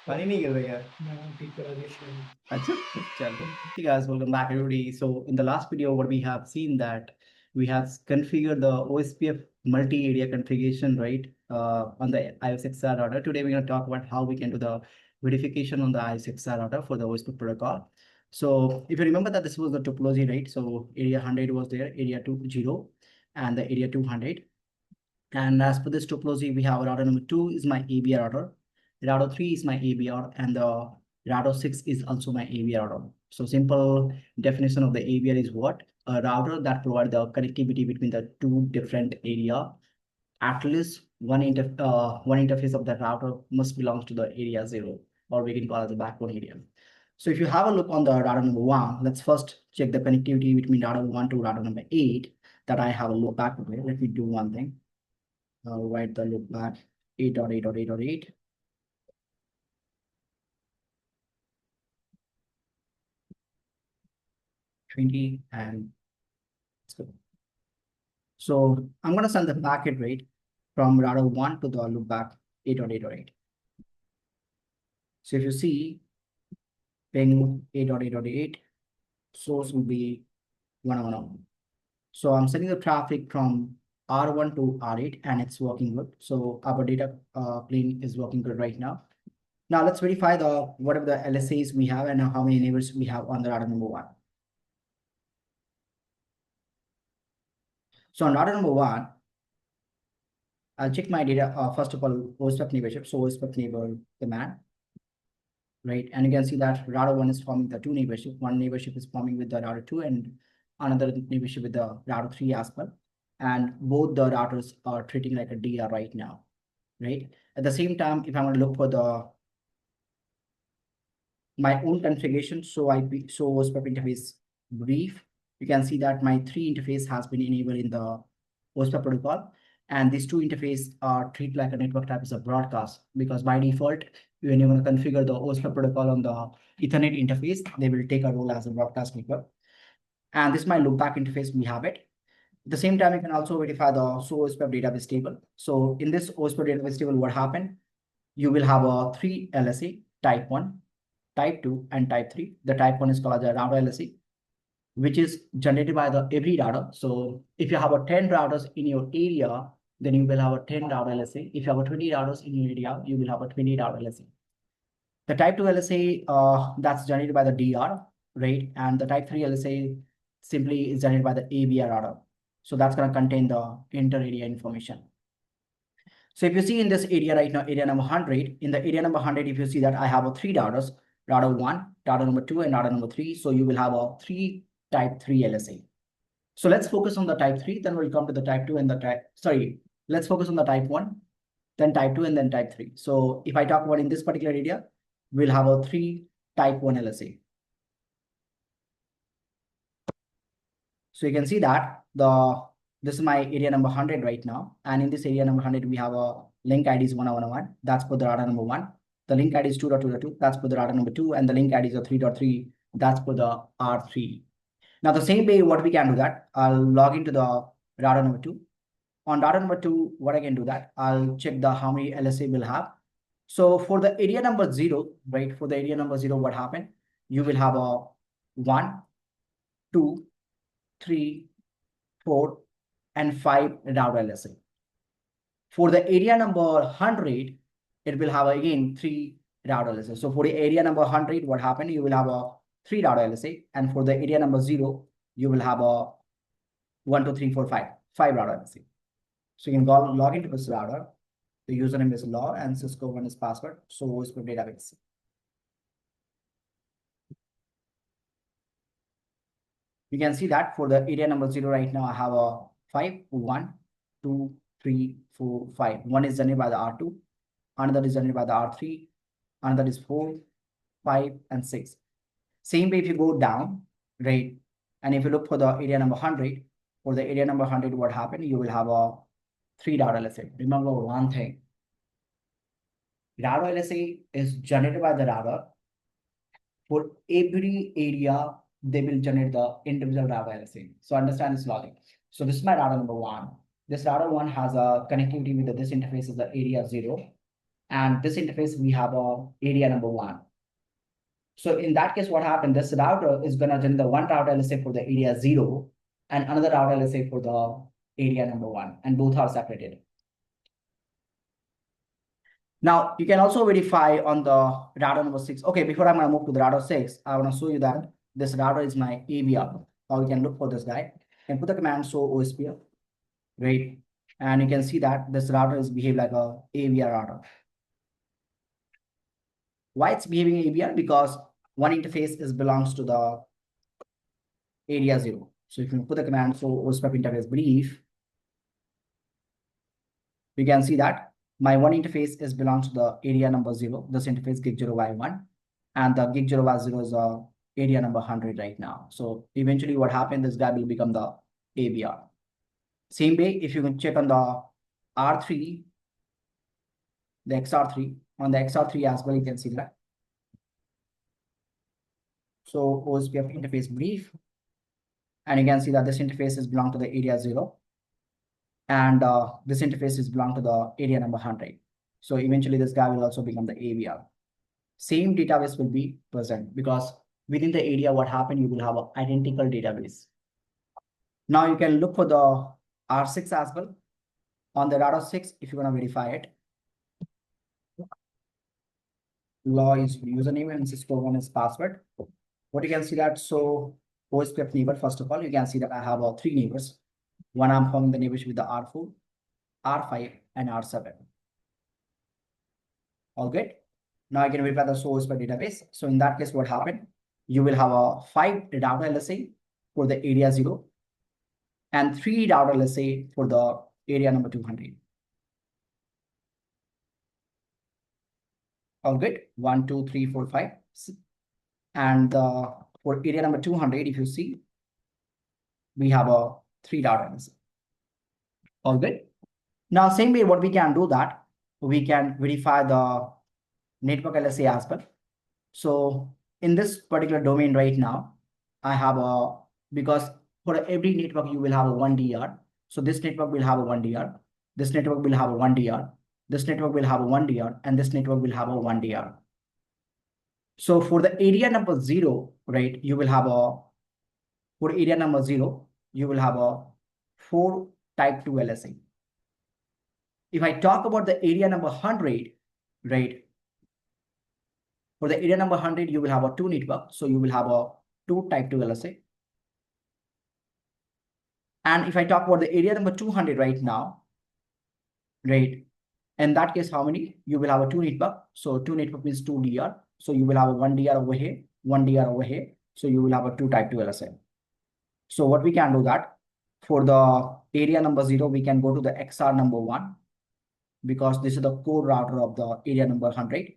पानी नहीं गिर रहा यार। अच्छा, चलो. Hey guys, welcome back everybody. So in the last video, what we have seen that we have configured the OSPF multi-area configuration, right, on the iOS XR router. Today we're going to talk about how we can do the verification on the iOS XR router for the OSPF protocol. So if you remember that this was the topology, right? So area 100 was there, area 20, and the area 200. And as per this topology, we have router number 2 is my ABR router, router 3 is my ABR, and the router 6 is also my ABR router. So simple definition of the ABR is what? A router that provides the connectivity between the two different area. At least one interface of that router must belongs to the area 0, or we can call it the backbone area. So if you have a look on the router number 1, let's first check the connectivity between router 1 to router number 8 that I have a look back with. Let me do one thing. I'll write the loop back 8.8.8.8. 20 and let's go. So I'm going to send the packet rate from router 1 to the loop back 8.8.8. So if you see ping 8.8.8, source will be 110. So I'm sending the traffic from R1 to R8 and it's working good. So our data plane is working good right now. Now let's verify whatever the LSAs we have and how many neighbors we have on the router number 1. So on router number 1, I'll check my data. First of all, OSPF neighborship. So OSPF neighbor command, right? And you can see that router 1 is forming the 2 neighborship. One neighborship is forming with the router 2 and another neighborship with the router 3 as well. And both the routers are treating like a DR right now, right? At the same time, if I want to look for my own configuration, so OSPF interface brief, you can see that my 3 interface has been enabled in the OSPF protocol. And these 2 interface are treated like a network type as a broadcast, because by default, when you're going to configure the OSPF protocol on the Ethernet interface, they will take a role as a broadcast network. And this is my loopback interface, we have it. At the same time, you can also verify the OSPF database table. So in this OSPF database table, what happened? You will have a 3 LSA, type 1, type 2, and type 3. The type 1 is called as a router LSA, which is generated by the every router. So if you have a 10 routers in your area, then you will have a 10 router LSA. If you have a 20 routers in your area, you will have a 20 router LSA. The type 2 LSA, that's generated by the DR, right? And the type 3 LSA simply is generated by the ABR router. So that's going to contain the inter-area information. So if you see in this area right now, area number 100, in the area number 100, if you see that I have a 3 routers, router 1, router number 2, and router number 3. So you will have a 3 type 3 LSA. So let's focus on the type 3, then we'll come to the type 2 and let's focus on the type 1, then type 2, and then type 3. So if I talk about in this particular area, we'll have a 3 type 1 LSA. So you can see that this is my area number 100 right now. And in this area number 100, we have a link ID is 101. That's for the router number 1. The link ID is 2.2.2. That's for the router number 2. And the link ID is 3.3. That's for the R3. Now, the same way, what we can do that, I'll log into the router number 2. On router number 2, what I can do that, I'll check how many LSA will have. So for the area number 0, right, for the area number 0, what happened? You will have a 1, 2, 3, 4, and 5 router LSA. For the area number 100, it will have again 3 router LSA. So for the area number 100, what happened? You will have a 3 router LSA. And for the area number 0, you will have a 1, 2, 3, 4, 5 router LSA. So you can go log into this router. The username is log and Cisco one is password. So it's for database. You can see that for the area number 0 right now, I have a 5, 1, 2, 3, 4, 5. One is generated by the R2, another is generated by the R3, another is 4, 5, and 6. Same way if you go down, right? And if you look for the area number 100, for the area number 100, what happened? You will have a 3 router LSA. Remember one thing. Router LSA is generated by the router. For every area, they will generate the individual router LSA. So understand this logic. So this is my router number 1. This router 1 has a connectivity with this interface is the area 0. And this interface, we have a area number 1. So in that case, what happened? This router is gonna generate the one router, let's say for the area 0, and another router, let's say for the area number 1, and both are separated. Now you can also verify on the router number 6. Okay, before I'm gonna move to the router 6, I wanna show you that this router is my AVR. Now we can look for this guy and put the command show OSPF, right? And you can see that this router is behave like a AVR router. Why it's behaving AVR? Because one interface belongs to the area 0. So if you put the command show OSPF interface brief, we can see that my one interface belongs to the area number 0. This interface gig 0y1, and the gig 0y0 is area number 100 right now. So eventually what happened, this guy will become the AVR. Same way, if you can check on the R3, the XR3, on the XR3 as well, you can see that. So OSPF interface brief, and you can see that this interface belong to the area 0, and this interface belong to the area number 100. So eventually this guy will also become the AVR. Same database will be present, because within the area, what happened, you will have an identical database. Now you can look for the R6 as well. On the router 6, if you want to verify it, law is username and Cisco 1 is password. What you can see that, so OSPF neighbor, first of all, you can see that I have 3 neighbors. One, I'm forming the neighbors with the R4, R5, and R7. All good. Now I can verify the source by database. So in that case, what happened? You will have a 5 router, let's say, for the area 0, and 3 router, let's say, for the area number 200. All good. 1, 2, 3, 4, 5. And for area number 200, if you see, we have a 3 routers. All good. Now, same way, what we can do that, we can verify the network LSA as well. So in this particular domain right now, I have a, because for every network, you will have a 1 DR. So this network will have a 1 DR. This network will have a 1 DR. This network will have a 1 DR, and this network will have a 1 DR. So for the area number 0, right, you will have a, for area number 0, you will have a 4 type 2 LSA. If I talk about the area number 100, right, for the area number 100, you will have a 2 network. So you will have a 2 type 2 LSA. And if I talk about the area number 200 right now, right, in that case, how many? You will have a 2 network. So 2 network means 2 DR. So you will have a 1 DR over here, 1 DR over here. So you will have a 2 type 2 LSA. So what we can do that, for the area number 0, we can go to the XR number 1, because this is the core router of the area number 100.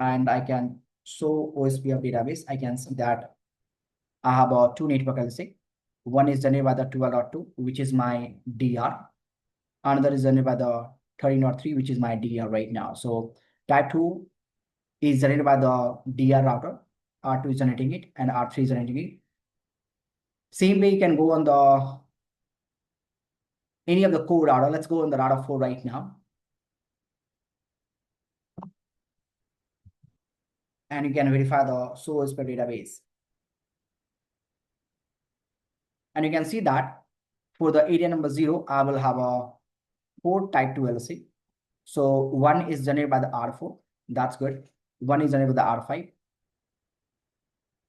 And I can show OSPF database. I can see that I have a 2 network LSA. One is generated by the 12.2, which is my DR. Another is generated by the 13.3, which is my DR right now. So type 2 is generated by the DR router. R2 is generating it, and R3 is generating it. Same way, you can go on the any of the core router. Let's go on the router 4 right now. And you can verify the source per database. And you can see that for the area number 0, I will have a 4 type 2 LSA. So one is generated by the R4. That's good. One is generated by the R5.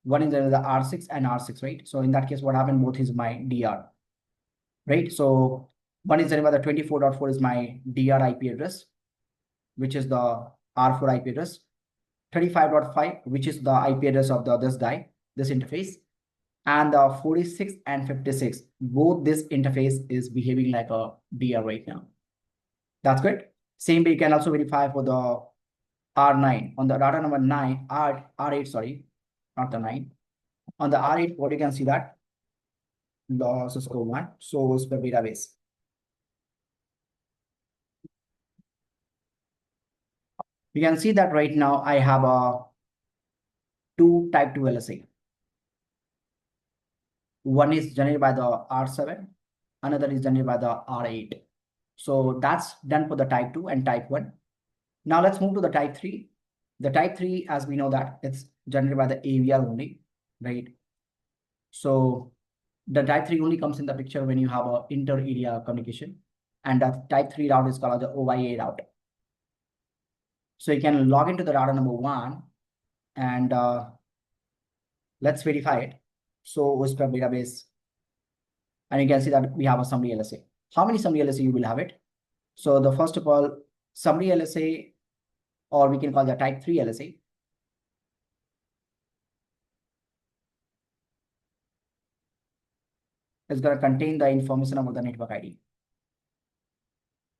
One is generated by the R6 and R6, right? So in that case, what happened? Both is my DR, right? So one is generated by the 24.4 is my DR IP address, which is the R4 IP address. 35.5, which is the IP address of this guy, this interface. And the 46 and 56, both this interface is behaving like a DR right now. That's good. Same way, you can also verify for the R9. On the router number 9, R8, sorry, not the 9. On the R8, what you can see that? The Cisco 1, source per database. You can see that right now I have a 2 type 2 LSA. One is generated by the R7, another is generated by the R8. So that's done for the type 2 and type 1. Now let's move to the type 3. The type 3, as we know that it's generated by the AVR only, right? So the type 3 only comes in the picture when you have a inter-area communication. And that type 3 route is called the OIA route. So you can log into the router number 1 and let's verify it. So OSPF database, and you can see that we have a summary LSA. How many summary LSA you will have it? So the first of all, summary LSA, or we can call the type 3 LSA. Is going to contain the information about the network ID,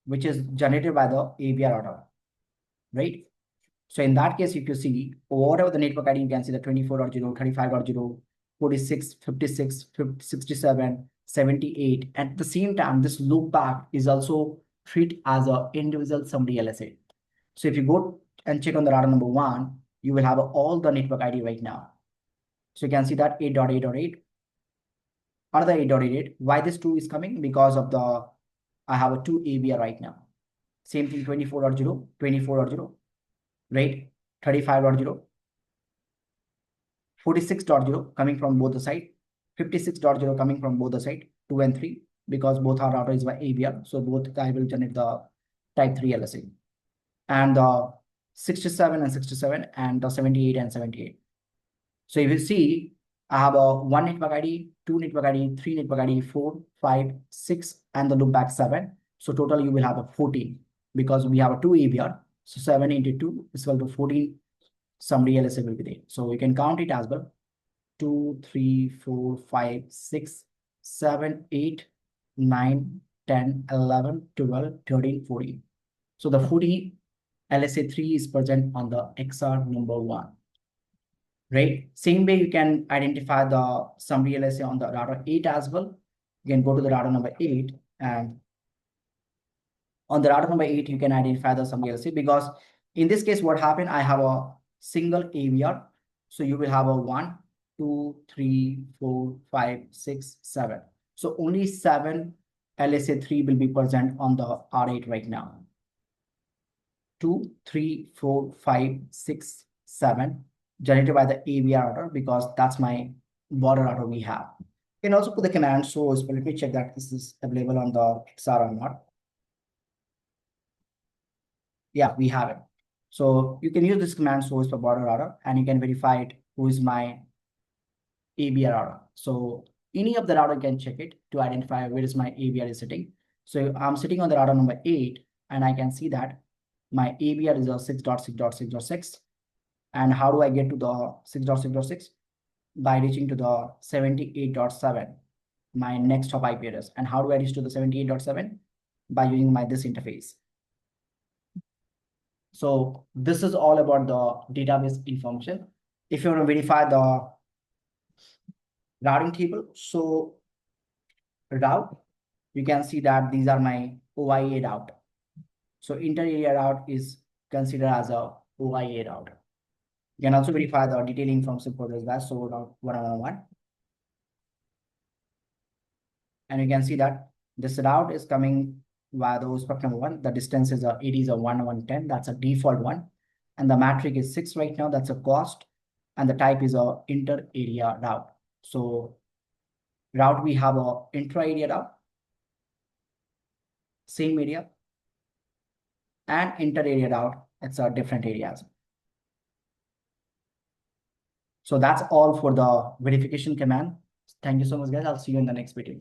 which is generated by the AVR router, right? So in that case, if you see whatever the network ID, you can see the 24.0, 35.0, 46, 56, 67, 78. At the same time, this loopback is also treated as an individual summary LSA. So if you go and check on the router number 1, you will have all the network ID right now. So you can see that 8.8.8, another 8.8.8. Why this 2 is coming? Because of the, I have a 2 AVR right now. Same thing, 24.0, 24.0, right? 35.0, 46.0 coming from both the side, 56.0 coming from both the side, 2 and 3, because both are routed by AVR. So both guys will generate the type 3 LSA. And the 67 and 67 and the 78 and 78. So if you see, I have a 1 network ID, 2 network ID, 3 network ID, 4, 5, 6, and the loopback 7. So total you will have a 14 because we have a 2 AVR. So 7 into 2 is equal to 14 summary LSA will be there. So you can count it as well. 2, 3, 4, 5, 6, 7, 8, 9, 10, 11, 12, 13, 14. So the 14 LSA3 is present on the XR number 1. Right? Same way you can identify the summary LSA on the router 8 as well. You can go to the router number 8, and on the router number 8, you can identify the summary LSA, because in this case, what happened, I have a single AVR. So you will have a 1, 2, 3, 4, 5, 6, 7. So only 7 LSA3 will be present on the R8 right now. 2, 3, 4, 5, 6, 7 generated by the AVR router, because that's my border router we have. You can also put the command source, but let me check that this is available on the XR or not. Yeah, we have it. So you can use this command source for border router, and you can verify it who is my AVR router. So any of the router can check it to identify where is my AVR is sitting. So I'm sitting on the router number 8, and I can see that my AVR is a 6.6.6.6. And how do I get to the 6.6.6? By reaching to the 78.7, my next hop IP address. And how do I reach to the 78.7? By using my this interface. So this is all about the database information. If you want to verify the routing table, so route, you can see that these are my OIA route. So inter-area route is considered as a OIA route. You can also verify the detailing from for this guy. So now 111. And you can see that this route is coming via the OSPF number 1. The distance is it is a 110. That's a default one. And the metric is 6 right now. That's a cost. And the type is a inter-area route. So route, we have a intra-area route, same area, and inter-area route. It's a different areas. So that's all for the verification command. Thank you so much, guys. I'll see you in the next video.